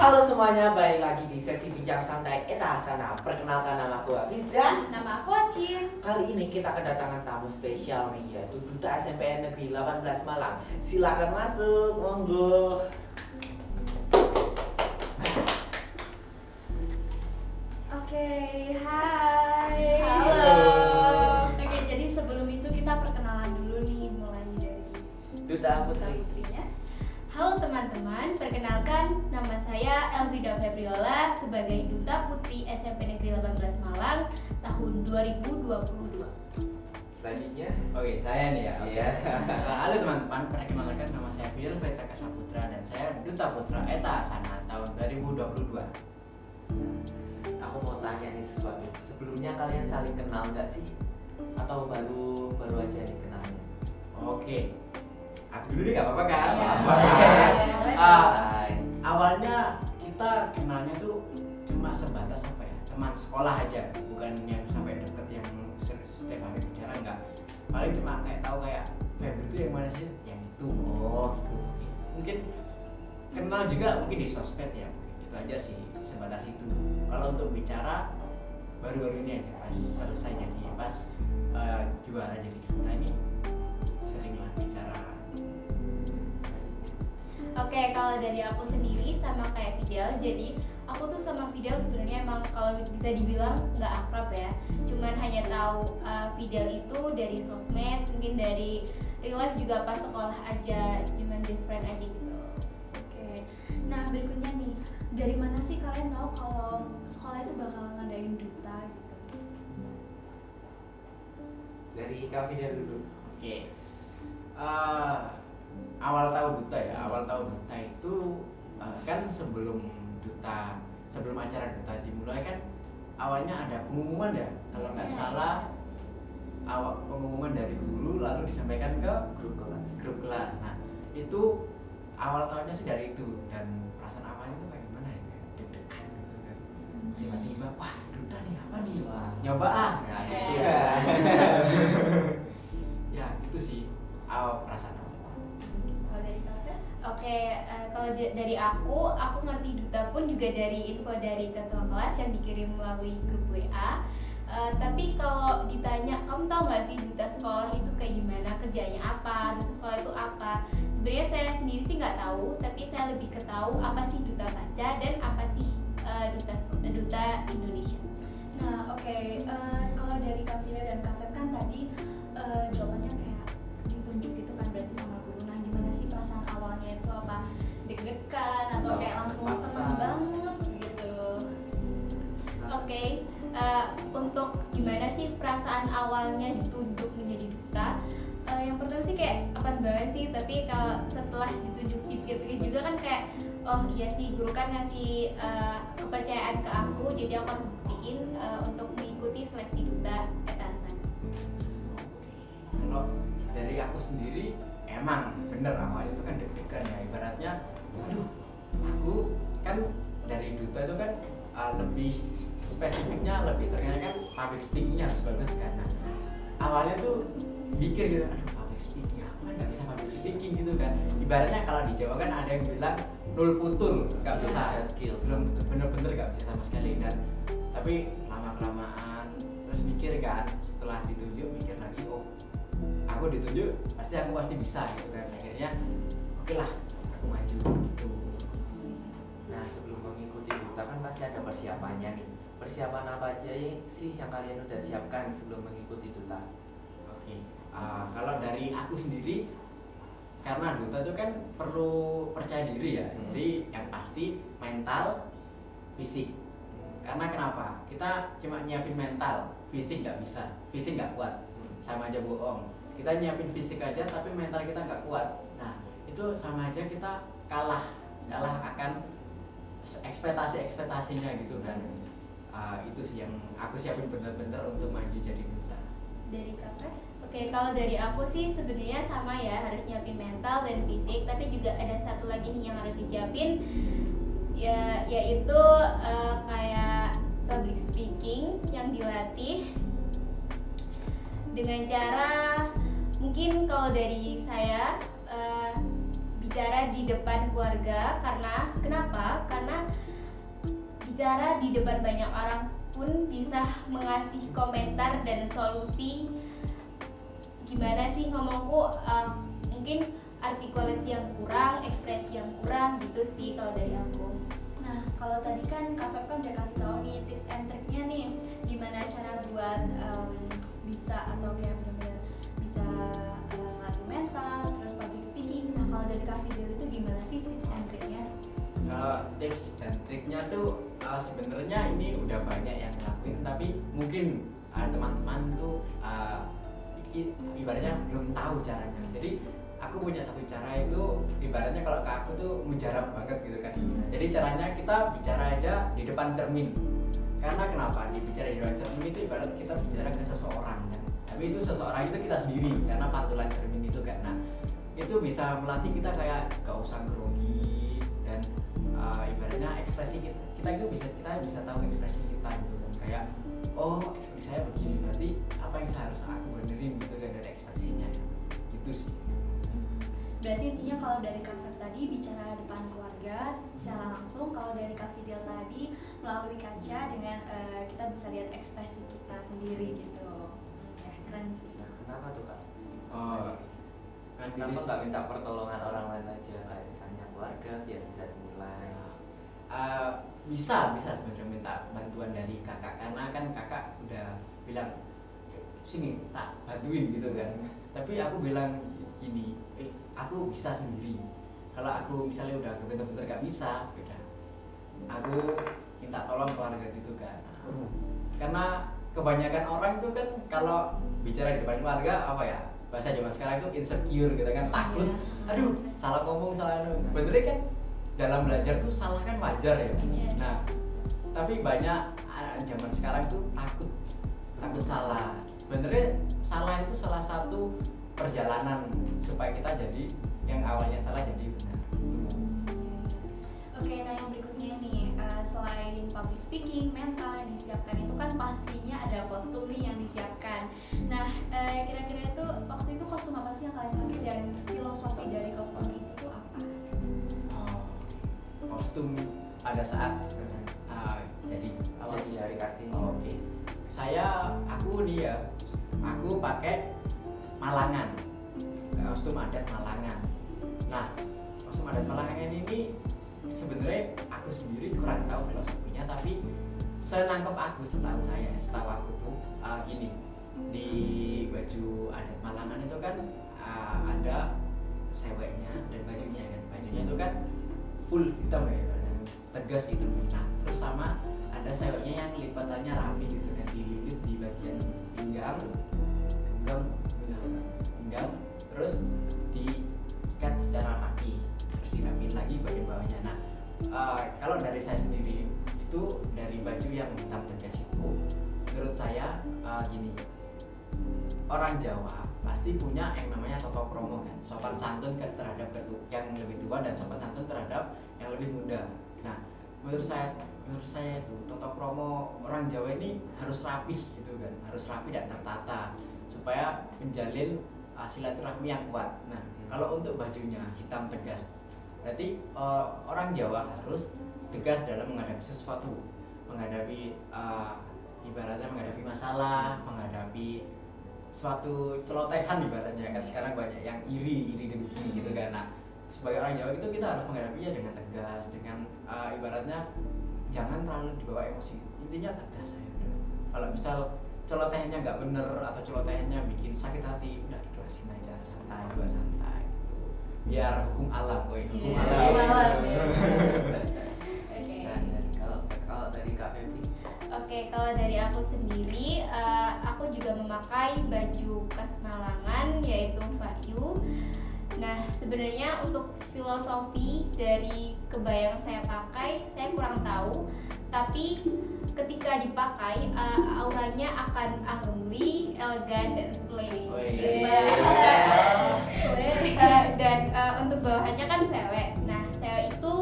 Halo semuanya, balik lagi di sesi bincang santai Eta Hasana. Perkenalkan, nama aku Hafiz dan Nama aku Acin. kali ini kita kedatangan tamu spesial nih, yaitu Duta SMPN Negeri 18 Malang. Silakan masuk, monggo. Oke, hai. Halo. Oke, jadi sebelum itu kita perkenalan dulu nih, mulai dari Duta Putri. putrinya. Halo teman-teman, perkenalkan nama saya Elfrida Febriola sebagai Duta Putri SMP Negeri 18 Malang tahun 2022. Selanjutnya, Oke, saya nih ya. Iya. Halo teman-teman, perkenalkan nama saya Firl Petra Kasaputra dan saya Duta Putra Eta Hasana tahun 2022. aku mau tanya nih sesuatu. Sebelumnya kalian saling kenal nggak sih? Atau baru aja nih kenalnya? Oke, aku dulu nih nggak apa-apa kan? Iya. Nggak apa-apa Iya, kan? boleh. Ah, awalnya kita kenalnya tuh cuma sebatas apa ya, teman sekolah aja, bukan yang sampai deket yang setiap hari bicara, enggak. Paling cuma kayak tahu kayak Febri itu yang mana sih? Yang itu. Oh, gitu. Mungkin kenal juga mungkin di sosmed ya, mungkin itu aja sih, sebatas itu. Kalau untuk bicara baru-baru ini aja pas selesai jadi juara jadi duta ini seringlah bicara. Oke, kalau dari aku sendiri sama kayak Fidel, jadi aku tuh sama Fidel sebenarnya emang kalau bisa dibilang nggak akrab ya. Cuman hanya tahu Fidel itu dari sosmed, mungkin dari real life juga pas sekolah aja, cuman best friend aja gitu. Oke, nah berikutnya nih, dari mana sih kalian tahu kalau sekolah itu bakal ngadain duta gitu? Dari Kak Fidel dulu. Oke. Awal tahu duta itu kan sebelum acara duta dimulai kan awalnya ada pengumuman ya, kalau nggak Iya. salah awal pengumuman dari guru lalu disampaikan ke Grup kelas. grup kelas. Nah itu awal tahunnya sih dari itu, dan perasaan awalnya tuh kayak gimana ya, kayak deg-degan gitu kan, tiba-tiba wah duta nih apa nih, Wah. nyoba nah gitu Iya. ya. Ya itu sih awal perasaan awal. Kalau dari kakak? Oke, kalau dari aku ngerti duta pun juga dari info dari ketua kelas yang dikirim melalui grup WA. Tapi kalau ditanya, kamu tahu nggak sih duta sekolah itu kayak gimana, kerjanya apa, duta sekolah itu apa? Sebenarnya saya sendiri sih nggak tahu, tapi saya lebih ketahu apa sih duta baca dan apa sih duta Indonesia. Nah oke, kalau dari Kak Fila dan Kak Feb kan tadi jawabannya kayak ditunjuk gitu kan berarti sama guru. Nah gimana sih perasaan awalnya itu, apa deg-degan atau Atau kayak langsung terpaksa? seneng banget gitu? Oke, untuk gimana sih perasaan awalnya ditunjuk menjadi duta? Yang pertama sih kayak apaan banget sih, tapi kalau setelah ditunjuk dipikir-pikir juga kan kayak oh iya sih, guru kan ngasih kepercayaan ke aku, jadi aku harus buktiin untuk mengikuti seleksi duta etasan. Kalau dari aku sendiri emang bener awalnya itu kan deg-degan ya, ibaratnya aduh aku kan dari duta itu kan lebih spesifiknya lebih terkenal kan public speakingnya harus bagus kan. Nah, awalnya tuh mikir gitu, aduh public speaking aku kan nggak bisa public speaking gitu kan, ibaratnya kalau di Jawa kan ada yang bilang nul putul, nggak bisa Ada skills. belum bener-bener nggak bisa sama sekali kan. Tapi lama kelamaan terus mikir kan, setelah ditunjuk mikir lagi, oh aku ditunjuk pasti bisa gitu kan. Akhirnya oke lah aku maju gitu. Nah, sebelum mengikuti duta kan pasti ada persiapannya nih. Persiapan apa aja sih yang kalian udah siapkan sebelum mengikuti duta? Oke, kalau dari aku sendiri, karena duta itu kan perlu percaya diri ya. Jadi yang pasti mental, fisik. Karena kenapa? Kita cuma nyiapin mental, fisik nggak bisa, fisik nggak kuat, sama aja bohong. Kita nyiapin fisik aja tapi mental kita nggak kuat. Nah itu sama aja kita kalah akan ekspektasinya gitu kan. Itu sih yang aku siapin bener-bener untuk maju jadi duta. Dari kakak? Oke, kalau dari aku sih sebenarnya sama ya, harus nyiapin mental dan fisik, tapi juga ada satu lagi nih yang harus disiapin, ya yaitu kayak public speaking yang dilatih dengan cara mungkin kalau dari saya bicara di depan keluarga. Karena kenapa? Karena bicara di depan banyak orang pun bisa mengasih komentar dan solusi gimana sih ngomongku, mungkin artikulasi yang kurang, ekspresi yang kurang gitu sih kalau dari aku. Nah, kalau tadi kan Kak Feb kan udah kasih tahu nih tips and triknya nih, gimana cara buat bisa atau kayak benar-benar bisa ngelatih mental, terus public speaking. Nah, kalau dari Kak Fidel itu gimana sih tips and triknya? Tips dan triknya tuh sebenarnya ini udah banyak yang ngelakuin, tapi mungkin teman-teman tuh ibaratnya belum tahu caranya. Jadi aku punya satu cara itu, ibaratnya kalau ke aku tuh mujarab banget gitu kan. Jadi caranya kita bicara aja di depan cermin. Karena kenapa? Bicara di depan cermin itu ibarat kita bicara ke seseorang kan. Tapi itu seseorang itu kita sendiri karena pantulan cermin itu kan. Nah, itu bisa melatih kita kayak gak usah grogi dan ibaratnya ekspresi kita itu kita bisa tahu ekspresi kita gitu kan. Kayak oh, ekspresi saya begini, berarti apa yang harus aku benerin gitu kan dari ekspresinya ya. Gitu sih. Berarti intinya kalau dari Kak Feb tadi bicara depan keluarga secara langsung, kalau dari Kak Fidel tadi melalui kaca dengan kita bisa lihat ekspresi kita sendiri gitu. Ya, keren sih. Nah, kenapa tuh Kak? Kan Kenapa nggak minta pertolongan orang lain aja, kayak misalnya keluarga biar bisa dimulai? Bisa sebenarnya minta bantuan dari kakak, karena kan kakak udah bilang sini tak bantuin gitu kan. Tapi aku bilang gini, aku bisa sendiri. Kalau aku misalnya udah bener-bener gak bisa, udah aku minta tolong keluarga gitu kan. Karena kebanyakan orang tuh kan kalau bicara di depan keluarga apa ya, bahasa zaman sekarang itu insecure gitu kan, takut. Aduh, salah ngomong, salah bener kan. Dalam belajar tuh salah kan wajar ya. Nah, tapi banyak zaman sekarang tuh takut salah. Benernya salah itu salah satu perjalanan supaya kita jadi yang awalnya salah jadi benar. Oke, nah yang berikutnya nih, selain public speaking, mental yang disiapkan itu kan pastinya ada kostum nih yang disiapkan. Nah, kira-kira itu waktu itu kostum apa sih yang kalian pakai dan filosofi dari kostum itu apa? Kostum pada saat jadi Hari Kartini. Oke. Aku pakai Malangan, kostum adat Malangan. Nah, kostum adat Malangan ini sebenarnya aku sendiri kurang tahu filosofinya, tapi senangkep aku, setahu aku tuh gini, di baju adat Malangan itu kan ada seweknya dan bajunya kan. Bajunya itu kan full hitam ya, tegas itu. Nah, terus sama ada seweknya yang lipatannya rapi gitu kan, dililit di bagian pinggang, terus diikat secara rapi, terus dirapiin lagi bagian bawahnya. Nah, kalau dari saya sendiri itu dari baju yang hitam tegas itu, menurut saya gini, orang Jawa pasti punya yang namanya toto kromo kan, sopan santun terhadap yang lebih tua dan sopan santun terhadap yang lebih muda. Nah, menurut saya itu toto kromo orang Jawa ini harus rapih gitu kan, harus rapi dan tertata supaya menjalin silaturahmi yang kuat. Nah, kalau untuk bajunya hitam tegas, berarti orang Jawa harus tegas dalam menghadapi sesuatu, menghadapi ibaratnya menghadapi masalah, menghadapi suatu celotehan ibaratnya kan. Sekarang banyak yang iri dengki gitu kan. Nah, sebagai orang Jawa itu kita harus menghadapinya dengan tegas, dengan ibaratnya jangan terlalu dibawa emosi, intinya tegas aja. Kalau misal celotehannya nggak bener atau celotehannya bikin sakit hati, udah ikhlasin aja, santai gitu. Biar hukum alam, hukum alam. Oke. Nah, kalau dari Kak Feby? Oke, kalau dari aku sendiri, aku juga memakai baju khas Malangan yaitu Fayu. Nah, sebenarnya untuk filosofi dari kebaya yang saya pakai, saya kurang tahu. Tapi ketika dipakai, auranya akan anggun, elegan dan slay. Dan untuk bawahannya kan sewek. Nah, sewek itu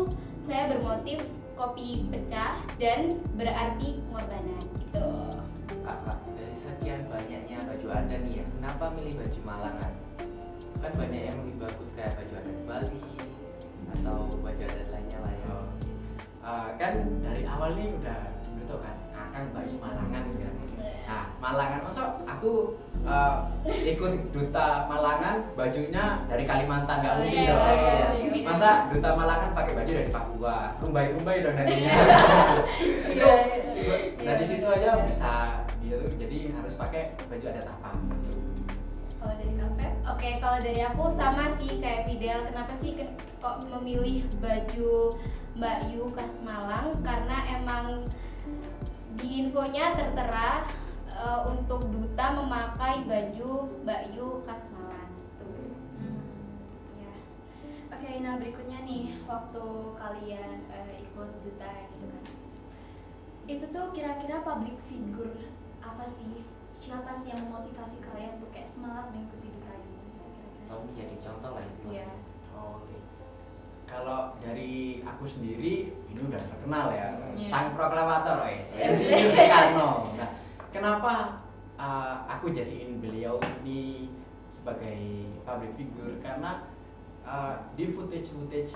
saya bermotif kopi pecah dan berarti pengorbanan gitu. Kakak, dari sekian banyaknya baju adat nih ya, kenapa milih baju Malangan? Kan banyak yang lebih bagus kayak baju adat Bali atau baju adat lainnya lah ya. kan dari awal nih udah gitu kan Kakang Bayi Malangan kan. Nah Malangan masa aku ikut duta Malangan bajunya dari Kalimantan, nggak mungkin dong. Masa duta Malangan pakai baju dari Papua, rumbai dong nantinya. Itu dari situ aja bisa gitu, jadi harus pakai baju adat apa gitu. Kalau dari kafe? Oke, kalau dari aku sama sih kayak Fidel. Kenapa sih kok memilih baju Mbak Yu khas Malang? Karena emang di infonya tertera untuk duta memakai baju Mbak Yu khas Malang gitu. Ya. Oke, nah berikutnya nih, waktu kalian ikut duta gitu kan, itu tuh kira-kira public figure apa sih? Siapa sih yang memotivasi kalian untuk kayak semangat mengikuti duta ini? Kira-kira. Kamu jadi contoh lah istilahnya. Iya. Oke. Kalau dari aku sendiri ini udah terkenal ya, Iya. sang proklamator, Insinyur Soekarno. Nah, kenapa aku jadiin beliau ini sebagai public figure? Karena di footage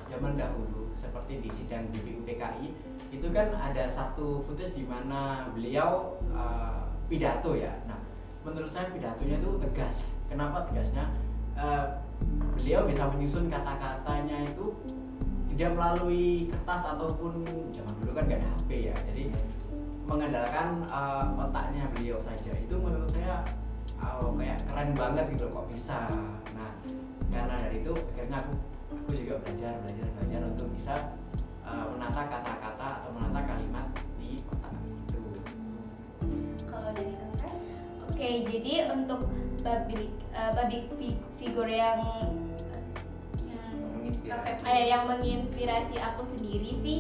zaman dahulu seperti di sidang BPU PKI itu kan ada satu footage di mana beliau pidato ya. Nah, menurut saya pidatonya itu tegas. Kenapa tegasnya? Beliau bisa menyusun kata-katanya itu tidak melalui kertas ataupun zaman dulu kan nggak ada HP ya, jadi mengandalkan otaknya beliau saja. Itu menurut saya kayak keren banget gitu loh, kok bisa. Nah karena dari itu akhirnya aku juga belajar untuk bisa menata kata-kata atau menata kalimat di otak itu. Kalau dari kafe? Oke, jadi untuk public figure yang Menginspirasi. yang menginspirasi aku sendiri sih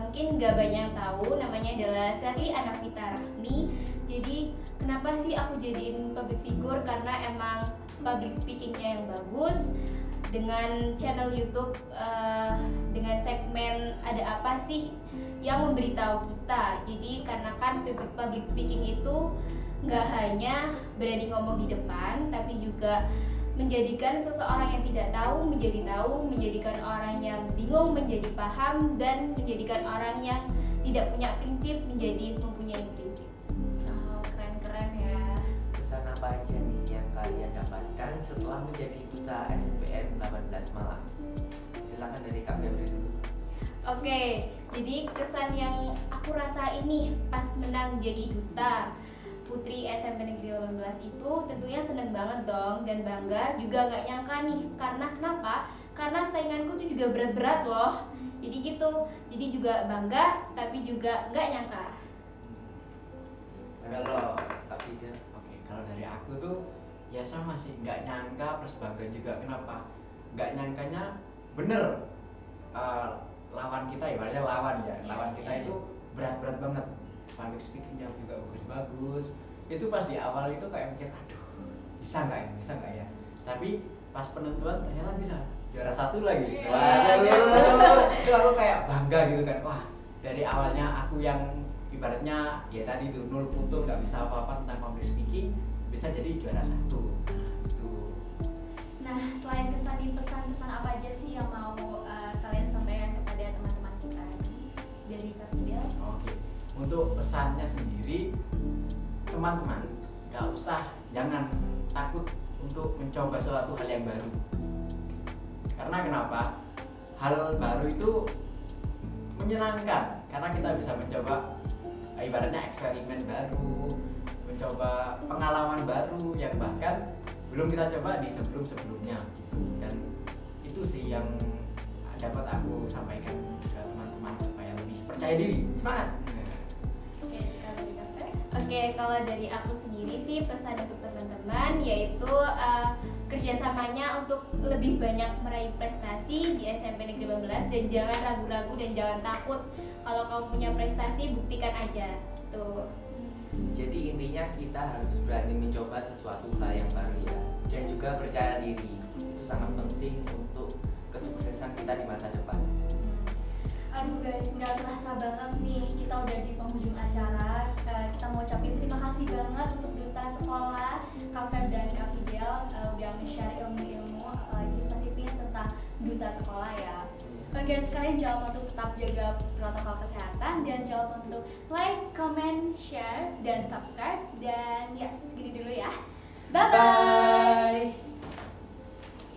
mungkin nggak banyak yang tahu, namanya adalah Sally Anavita Rahmi. Jadi kenapa sih aku jadiin public figure? Karena emang public speakingnya yang bagus, dengan channel YouTube dengan segmen ada apa sih yang memberitahu kita. Jadi karena kan public speaking itu nggak hanya berani ngomong di depan, tapi juga menjadikan seseorang yang tidak tahu menjadi tahu, menjadikan orang yang bingung menjadi paham, dan menjadikan orang yang tidak punya prinsip menjadi mempunyai prinsip. Oh, keren-keren ya. Pesan apa aja nih yang kalian dapatkan setelah menjadi duta SNPN 18 Malang? Silakan dari Kak Febri dulu. Oke, jadi kesan yang aku rasa ini pas menang jadi duta Putri SMP Negeri 18 itu tentunya seneng banget dong dan bangga, juga nggak nyangka nih. Karena kenapa? Karena sainganku tuh juga berat-berat loh. Jadi gitu, jadi juga bangga tapi juga nggak nyangka. Kalau kalau dari aku tuh ya sama sih, nggak nyangka plus bangga juga. Kenapa? Nggak nyangkanya bener, lawan kita ibaratnya lawan kita itu berat-berat banget, public speakingnya juga bagus-bagus. Itu pas di awal itu kayak mikir, aduh bisa nggak ya, tapi pas penentuan ternyata bisa juara 1 lagi. Itu aku kayak bangga gitu kan. Wah, dari awalnya aku yang ibaratnya ya tadi tuh nol putur, nggak bisa apa-apa tentang public speaking, bisa jadi juara 1 gitu. Nah, selain kesan nih, pesan-pesan apa aja sih yang mau kalian sampaikan kepada teman-teman kita dari Kak Fidel? Oke, untuk pesannya sendiri, teman-teman jangan takut untuk mencoba suatu hal yang baru. Karena kenapa? Hal baru itu menyenangkan karena kita bisa mencoba ibaratnya eksperimen baru, mencoba pengalaman baru yang bahkan belum kita coba di sebelum-sebelumnya gitu. Dan itu sih yang dapat aku sampaikan ke teman-teman supaya lebih percaya diri, semangat. Oke, kalau dari Kak Fe? Oke, kalau dari aku sendiri sih pesan untuk teman-teman yaitu kerjasamanya untuk lebih banyak meraih prestasi di SMP Negeri 18, dan jangan ragu-ragu dan jangan takut. Kalau kamu punya prestasi, buktikan aja gitu. Jadi intinya kita harus berani mencoba sesuatu hal yang baru ya, dan juga percaya diri. Itu sangat penting untuk kesuksesan kita di masa depan. Aduh guys, nggak terasa banget nih, kita udah di penghujung acara. Kita mau ucapin terima kasih banget untuk duta sekolah Kak Feb dan Kak Fidel udah nge-share ilmu-ilmu, apalagi spesifiknya tentang duta sekolah ya. Oke, sekalian jangan lupa untuk tetap jaga protokol kesehatan dan jangan lupa untuk like, comment, share, dan subscribe. Dan ya, segini dulu ya. Bye bye.